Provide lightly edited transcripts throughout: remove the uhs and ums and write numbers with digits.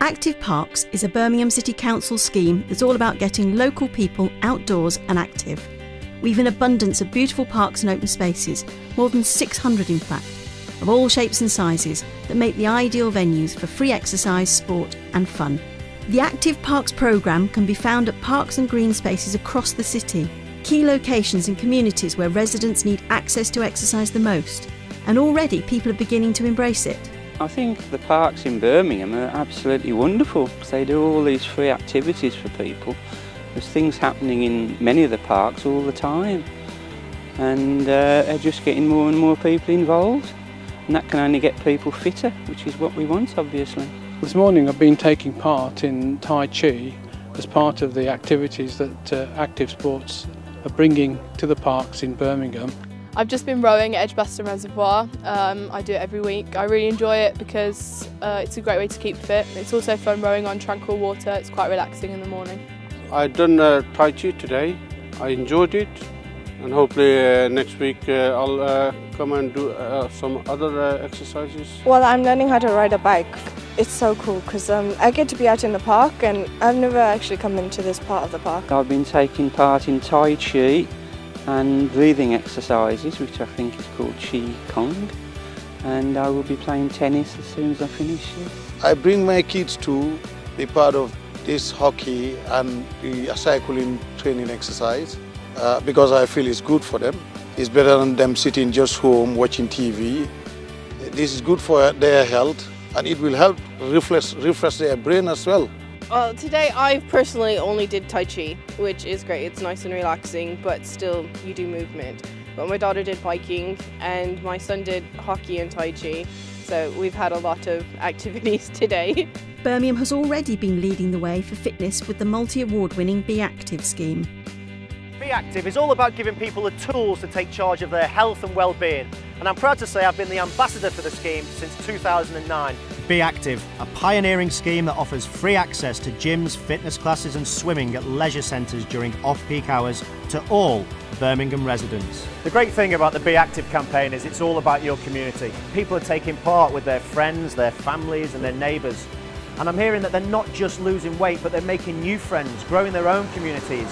Active Parks is a Birmingham City Council scheme that's all about getting local people outdoors and active. We've an abundance of beautiful parks and open spaces, more than 600 in fact, of all shapes and sizes that make the ideal venues for free exercise, sport and fun. The Active Parks programme can be found at parks and green spaces across the city, key locations in communities where residents need access to exercise the most, and already people are beginning to embrace it. I think the parks in Birmingham are absolutely wonderful because they do all these free activities for people. There's things happening in many of the parks all the time, and they're just getting more and more people involved, and that can only get people fitter, which is what we want, obviously. This morning I've been taking part in Tai Chi as part of the activities that Active Sports are bringing to the parks in Birmingham. I've just been rowing at Edgbaston Reservoir. I do it every week. I really enjoy it because it's a great way to keep fit. It's also fun rowing on tranquil water. It's quite relaxing in the morning. I've done Tai Chi today. I enjoyed it, and hopefully next week I'll come and do some other exercises. Well, I'm learning how to ride a bike. It's so cool because I get to be out in the park, and I've never actually come into this part of the park. I've been taking part in Tai Chi and breathing exercises, which I think is called Qi Kong, and I will be playing tennis as soon as I finish it. I bring my kids to be part of this hockey and the cycling training exercise because I feel it's good for them. It's better than them sitting just home watching TV. This is good for their health, and it will help refresh their brain as well. Well, today I personally only did Tai Chi, which is great. It's nice and relaxing, but still you do movement. But my daughter did biking and my son did hockey and Tai Chi, so we've had a lot of activities today. Birmingham has already been leading the way for fitness with the multi-award-winning Be Active scheme. Be Active is all about giving people the tools to take charge of their health and well-being, and I'm proud to say I've been the ambassador for the scheme since 2009. Be Active, a pioneering scheme that offers free access to gyms, fitness classes and swimming at leisure centres during off-peak hours to all Birmingham residents. The great thing about the Be Active campaign is it's all about your community. People are taking part with their friends, their families and their neighbours. And I'm hearing that they're not just losing weight, but they're making new friends, growing their own communities.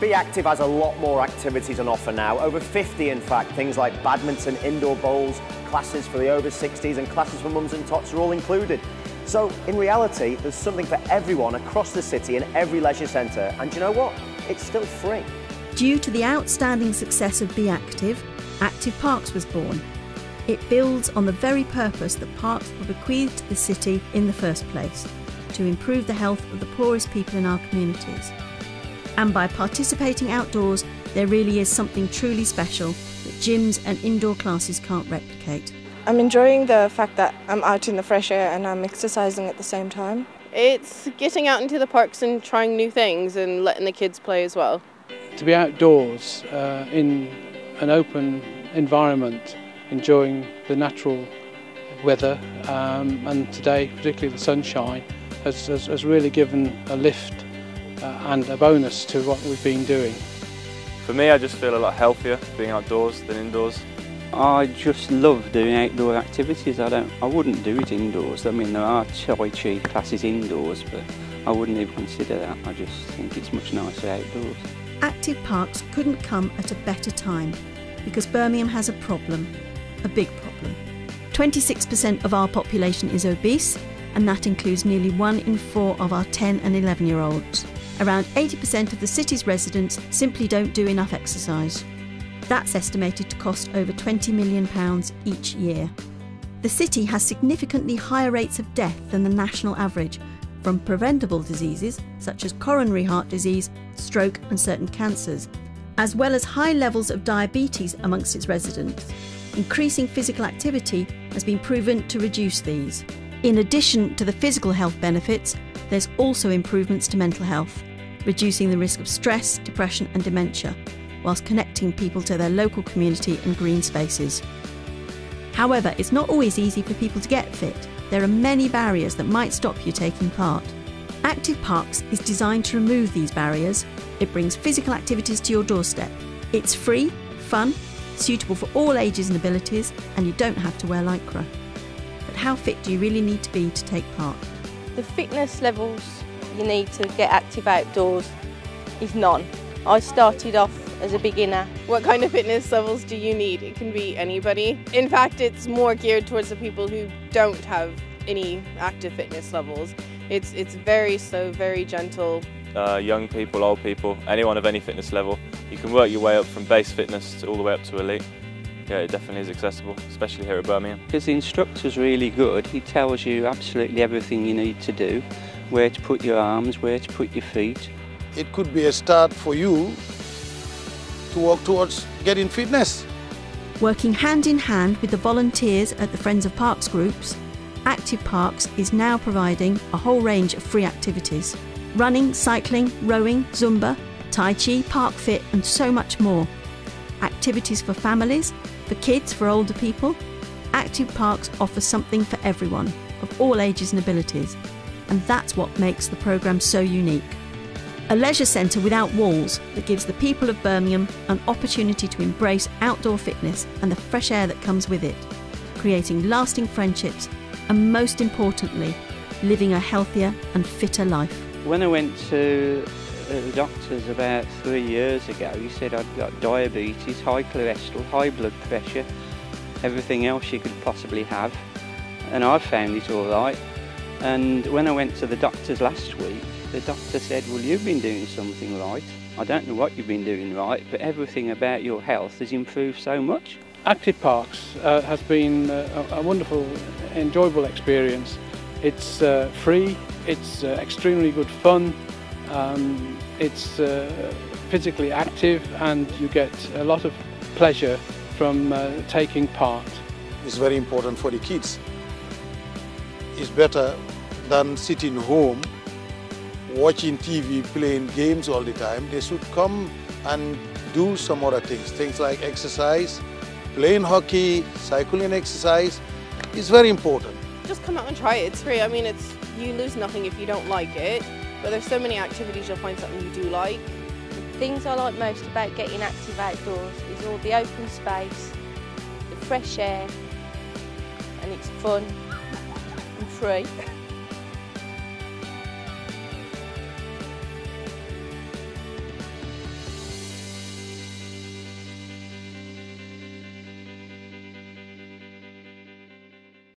Be Active has a lot more activities on offer now, over 50 in fact, things like badminton, indoor bowls, classes for the over 60s and classes for mums and tots are all included. So in reality, there's something for everyone across the city in every leisure centre, and do you know what? It's still free. Due to the outstanding success of Be Active, Active Parks was born. It builds on the very purpose that parks were bequeathed to the city in the first place, to improve the health of the poorest people in our communities. And by participating outdoors, there really is something truly special that gyms and indoor classes can't replicate. I'm enjoying the fact that I'm out in the fresh air and I'm exercising at the same time. It's getting out into the parks and trying new things and letting the kids play as well. To be outdoors in an open environment, enjoying the natural weather, and today, particularly the sunshine, has really given a lift and a bonus to what we've been doing. For me, I just feel a lot healthier being outdoors than indoors. I just love doing outdoor activities. I wouldn't do it indoors. I mean, there are Tai Chi classes indoors, but I wouldn't even consider that. I just think it's much nicer outdoors. Active Parks couldn't come at a better time because Birmingham has a problem, a big problem. 26% of our population is obese, and that includes nearly 1 in 4 of our 10 and 11-year-olds. Around 80% of the city's residents simply don't do enough exercise. That's estimated to cost over £20 million each year. The city has significantly higher rates of death than the national average from preventable diseases such as coronary heart disease, stroke and certain cancers, as well as high levels of diabetes amongst its residents. Increasing physical activity has been proven to reduce these. In addition to the physical health benefits, there's also improvements to mental health, reducing the risk of stress, depression and dementia, whilst connecting people to their local community and green spaces. However, it's not always easy for people to get fit. There are many barriers that might stop you taking part. Active Parks is designed to remove these barriers. It brings physical activities to your doorstep. It's free, fun, suitable for all ages and abilities, and you don't have to wear lycra. But how fit do you really need to be to take part? The fitness levels you need to get active outdoors is none. I started off as a beginner. What kind of fitness levels do you need? It can be anybody. In fact, it's more geared towards the people who don't have any active fitness levels. It's very slow, very gentle. Young people, old people, anyone of any fitness level. You can work your way up from base fitness all the way up to elite. Yeah, it definitely is accessible, especially here at Birmingham. Because the instructor's really good, he tells you absolutely everything you need to do, where to put your arms, where to put your feet. It could be a start for you to work towards getting fitness. Working hand in hand with the volunteers at the Friends of Parks groups, Active Parks is now providing a whole range of free activities. Running, cycling, rowing, Zumba, Tai Chi, Park Fit and so much more. Activities for families, for kids, for older people. Active Parks offers something for everyone, of all ages and abilities. And that's what makes the programme so unique. A leisure centre without walls that gives the people of Birmingham an opportunity to embrace outdoor fitness and the fresh air that comes with it, creating lasting friendships and, most importantly, living a healthier and fitter life. When I went to the doctors about 3 years ago, he said I'd got diabetes, high cholesterol, high blood pressure, everything else you could possibly have, and I found it all right. And when I went to the doctors last week, the doctor said, well, you've been doing something right. I don't know what you've been doing right, but everything about your health has improved so much. Active Parks has been a wonderful, enjoyable experience. It's free, it's extremely good fun, it's physically active, and you get a lot of pleasure from taking part. It's very important for the kids. It's better than sitting home watching TV, playing games all the time. They should come and do some other things like exercise, playing hockey, cycling exercise. It's very important. Just come out and try it. It's free. I mean, you lose nothing if you don't like it, but there's so many activities you'll find something you do like. The things I like most about getting active outdoors is all the open space, the fresh air, and it's fun and free.